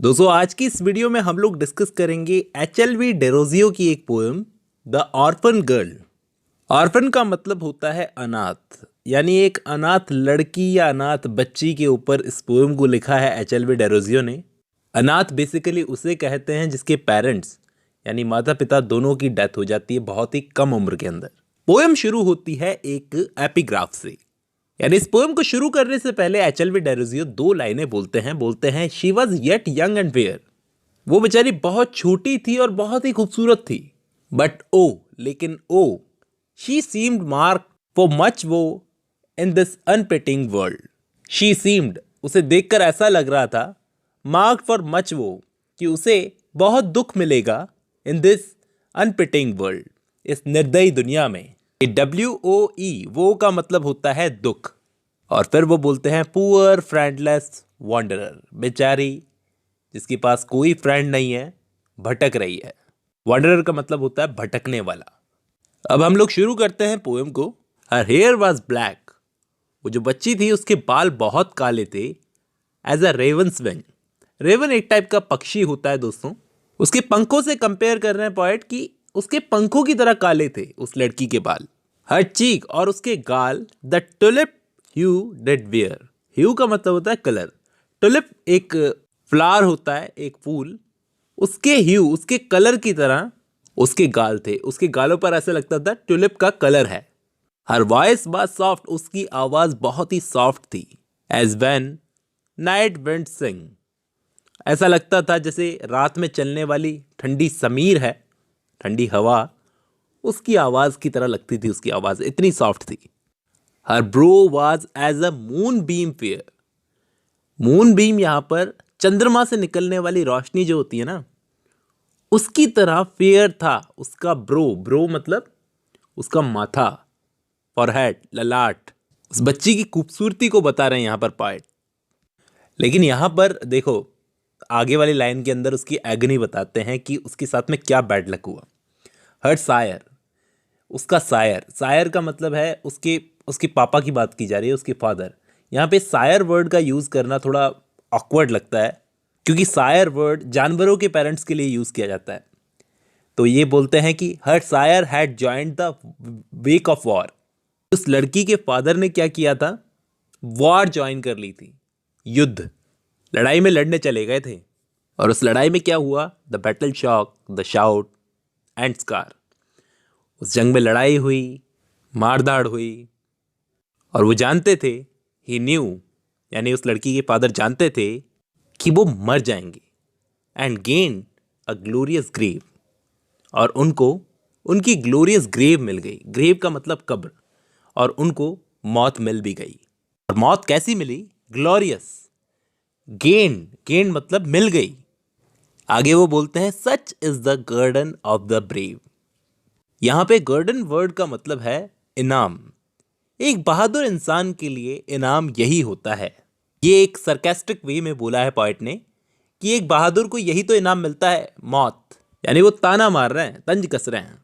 दोस्तों आज की इस वीडियो में हम लोग डिस्कस करेंगे एचएलवी डेरोजियो की एक poem the orphan girl. Orphan का मतलब होता है अनाथ, यानी एक अनाथ लड़की या अनाथ बच्ची के ऊपर इस पोएम को लिखा है एचएलवी डेरोजियो ने। अनाथ बेसिकली उसे कहते हैं जिसके पेरेंट्स यानी माता पिता दोनों की डेथ हो जाती है बहुत ही कम उम्र के अंदर। पोएम शुरू होती है एक एपिग्राफ से, यानी इस पोएम को शुरू करने से पहले एचएलवी डेरोजियो दो लाइनें बोलते हैं she was yet young and fair. वो बेचारी बहुत छोटी थी और बहुत ही खूबसूरत थी। बट ओ, लेकिन O, she seemed mark for much woe in this unpitying world. She seemed, उसे देखकर ऐसा लग रहा था, मार्क फॉर मच वो, कि उसे बहुत दुख मिलेगा इन दिस अनपिटिंग वर्ल्ड, इस निर्दयी दुनिया में। WOE वो का मतलब होता है दुख। और फिर वो बोलते हैं पुअर फ्रेंडलेस वॉन्डरर, बेचारी जिसके पास कोई फ्रेंड नहीं है, भटक रही है। वॉन्डरर का मतलब होता है भटकने वाला। अब हम लोग शुरू करते हैं पोएम को। हर हेयर वॉज ब्लैक, वो जो बच्ची थी उसके बाल बहुत काले थे। As a raven's wing, raven एक टाइप का पक्षी होता है दोस्तों, उसके पंखों से कंपेयर कर रहे हैं पोएट कि उसके पंखों की तरह काले थे उस लड़की के बाल। हर चीक, और उसके गाल, the tulip hue did wear. Hue का मतलब होता है कलर। टुलिप एक फ्लावर होता है, एक फूल, उसके ह्यू, उसके कलर की तरह उसके गाल थे। उसके गालों पर ऐसा लगता था टुलिप का कलर है। हर वॉइस वाज सॉफ्ट, उसकी आवाज बहुत ही सॉफ्ट थी। एज वेन नाइट विंड सिंग, ऐसा लगता था जैसे रात में चलने वाली ठंडी समीर है, ठंडी हवा, उसकी आवाज की तरह लगती थी। उसकी आवाज इतनी सॉफ्ट थी। Her brow was as a moon beam fair. Moon beam यहां पर चंद्रमा से निकलने वाली रोशनी जो होती है ना, उसकी तरह फेयर था उसका ब्रो। ब्रो मतलब उसका माथा, फॉरहेड, ललाट। उस बच्ची की खूबसूरती को बता रहे हैं यहां पर पोएट। लेकिन यहां पर देखो, आगे वाली लाइन के अंदर उसकी एगनी बताते हैं कि उसके साथ में क्या बैड लक हुआ। हर सायर, उसका सायर, सायर का मतलब है उसके उसके पापा की बात की जा रही है, उसके फादर। यहाँ पे सायर वर्ड का यूज़ करना थोड़ा ऑकवर्ड लगता है, क्योंकि सायर वर्ड जानवरों के पेरेंट्स के लिए यूज़ किया जाता है। तो ये बोलते हैं कि her sire had joined the wake of war. उस लड़की के फादर ने क्या किया था, वॉर ज्वाइन कर ली थी, युद्ध, लड़ाई में लड़ने चले गए थे। और उस लड़ाई में क्या हुआ, the battle shock, the shout and scar. उस जंग में लड़ाई हुई, मारधाड़ हुई, और वो जानते थे, ही न्यू, यानी उस लड़की के फादर जानते थे कि वो मर जाएंगे। And gain a glorious grave, और उनको उनकी ग्लोरियस ग्रेव मिल गई। ग्रेव का मतलब कब्र, और उनको मौत मिल भी गई। और मौत कैसी मिली, ग्लोरियस। गेन, गेन मतलब मिल गई। आगे वो बोलते हैं such is the garden of the brave. यहां पे गार्डन वर्ड का मतलब है इनाम। एक बहादुर इंसान के लिए इनाम यही होता है। ये एक सरकास्टिक वे में बोला है पोएट ने कि एक बहादुर को यही तो इनाम मिलता है, मौत। यानी वो ताना मार रहे हैं, तंज कस रहे हैं।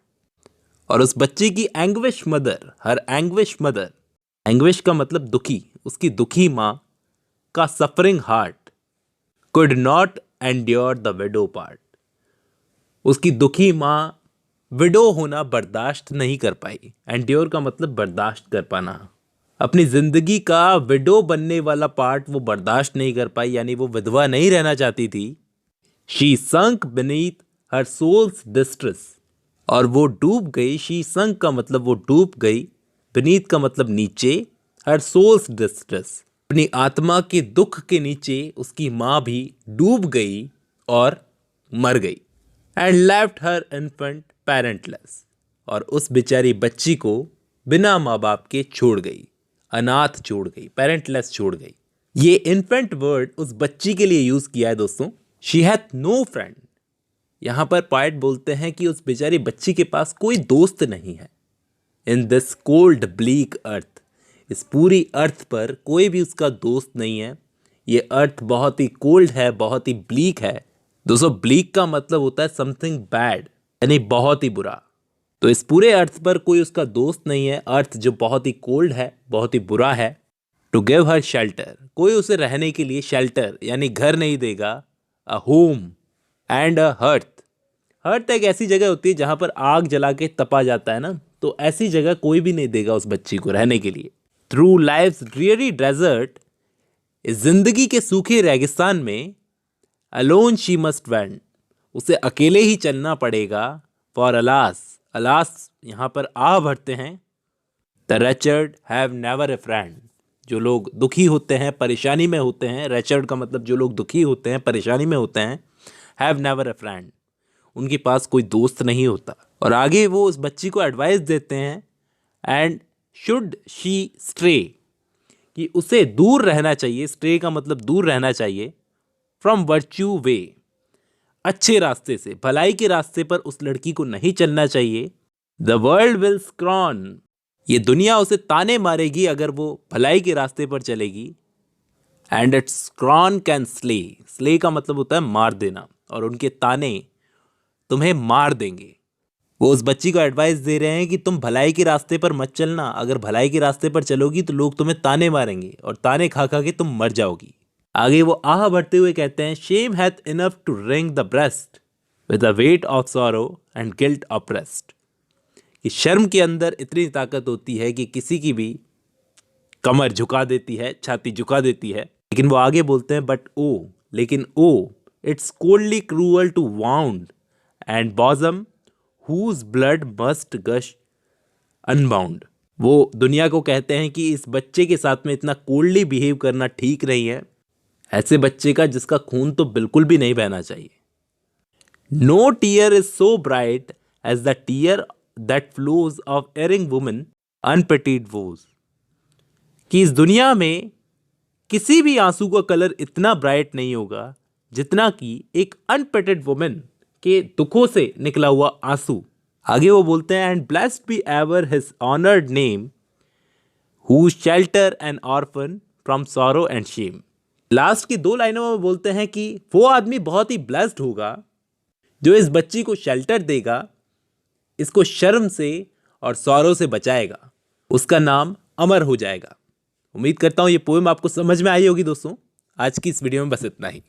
और उस बच्चे की एंग्विश मदर, हर एंग्विश मदर, एंग्विश का मतलब दुखी, उसकी दुखी माँ का suffering heart could not endure the widow part. उसकी दुखी माँ विडो होना बर्दाश्त नहीं कर पाई। एंड्योर का मतलब बर्दाश्त कर पाना। अपनी जिंदगी का विडो बनने वाला पार्ट वो बर्दाश्त नहीं कर पाई, यानी वो विधवा नहीं रहना चाहती थी। She sank beneath her soul's distress, और वो डूब गई। शी संक का मतलब वो डूब गई, बीनीथ का मतलब नीचे, हर सोल्स डिस्ट्रेस, अपनी आत्मा के दुख के नीचे उसकी माँ भी डूब गई और मर गई। And left her infant parentless, और उस बेचारी बच्ची को बिना माँ बाप के छोड़ गई, अनाथ छोड़ गई, पेरेंटलेस छोड़ गई। ये इन्फेंट वर्ड उस बच्ची के लिए यूज किया है दोस्तों। She hath no friend. यहां पर पोएट बोलते हैं कि उस बेचारी बच्ची के पास कोई दोस्त नहीं है। इन दिस कोल्ड ब्लीक अर्थ, इस पूरी अर्थ पर कोई भी उसका दोस्त नहीं है। ये अर्थ बहुत ही कोल्ड है, बहुत ही ब्लीक है। दोस्तों ब्लीक का मतलब होता है समथिंग बैड, यानी बहुत ही बुरा। तो इस पूरे अर्थ पर कोई उसका दोस्त नहीं है, अर्थ जो बहुत ही कोल्ड है, बहुत ही बुरा है। टू गिव हर शेल्टर, कोई उसे रहने के लिए शेल्टर यानी घर नहीं देगा, a home and a hearth. Hearth एक ऐसी जगह होती है जहाँ पर आग जला के तपा जाता है ना, तो ऐसी जगह कोई भी नहीं देगा उस बच्ची को रहने के लिए। थ्रू लाइफ्स ड्रीरी डेजर्ट, इस जिंदगी के सूखे रेगिस्तान में, अलोन शी मस्ट वेंड, उसे अकेले ही चलना पड़ेगा। फॉर अलास, अलास यहाँ पर आ भरते हैं। The रेचर्ड have never a friend, जो लोग दुखी होते हैं, परेशानी में होते हैं, रेचर्ड का मतलब जो लोग दुखी होते हैं, परेशानी में होते हैं, हैव नेवर ए फ्रेंड, उनके पास कोई दोस्त नहीं होता। और आगे वो उस बच्ची को एडवाइस देते हैं, एंड शुड शी स्ट्रे, कि उसे दूर रहना चाहिए, स्ट्रे का मतलब दूर रहना चाहिए, फ्रॉम वर्च्यू वे, अच्छे रास्ते से, भलाई के रास्ते पर उस लड़की को नहीं चलना चाहिए। द वर्ल्ड विल स्क्रॉन, ये दुनिया उसे ताने मारेगी अगर वो भलाई के रास्ते पर चलेगी। And it's scorn can slay, slay का मतलब होता है मार देना, और उनके ताने तुम्हें मार देंगे। वो उस बच्ची को एडवाइस दे रहे हैं कि तुम भलाई के रास्ते पर मत चलना, अगर भलाई के रास्ते पर चलोगी तो लोग तुम्हें ताने मारेंगे और ताने खा खा के तुम मर जाओगी। आगे वो आह भरते हुए कहते हैं, shame hath enough to wring the breast with the weight of sorrow and guilt oppressed, कि शर्म के अंदर इतनी ताकत होती है कि किसी की भी कमर झुका देती है, छाती झुका देती है। लेकिन वो आगे बोलते हैं, बट ओ, लेकिन oh, it's coldly cruel to wound and bosom whose blood must gush unbound. वो दुनिया को कहते हैं कि इस बच्चे के साथ में इतना कोल्डली बिहेव करना ठीक नहीं है, ऐसे बच्चे का जिसका खून तो बिल्कुल भी नहीं बहना चाहिए। No tear is so bright as the tear that flows of erring woman unpitied woes, कि इस दुनिया में किसी भी आंसू का कलर इतना ब्राइट नहीं होगा जितना कि एक अनपिटीड वुमन के दुखों से निकला हुआ आंसू। आगे वो बोलते हैं, and blessed be ever his honoured name who shelter N orphan from sorrow and Shem. Last की 2 लाइनों में बोलते हैं कि वो आदमी बहुत ही ब्लेस्ड होगा जो इस बच्ची को शेल्टर देगा, इसको शर्म से और सॉरो से बचाएगा, उसका नाम अमर हो जाएगा। उम्मीद करता हूं ये पोएम आपको समझ में आई होगी दोस्तों। आज की इस वीडियो में बस इतना ही।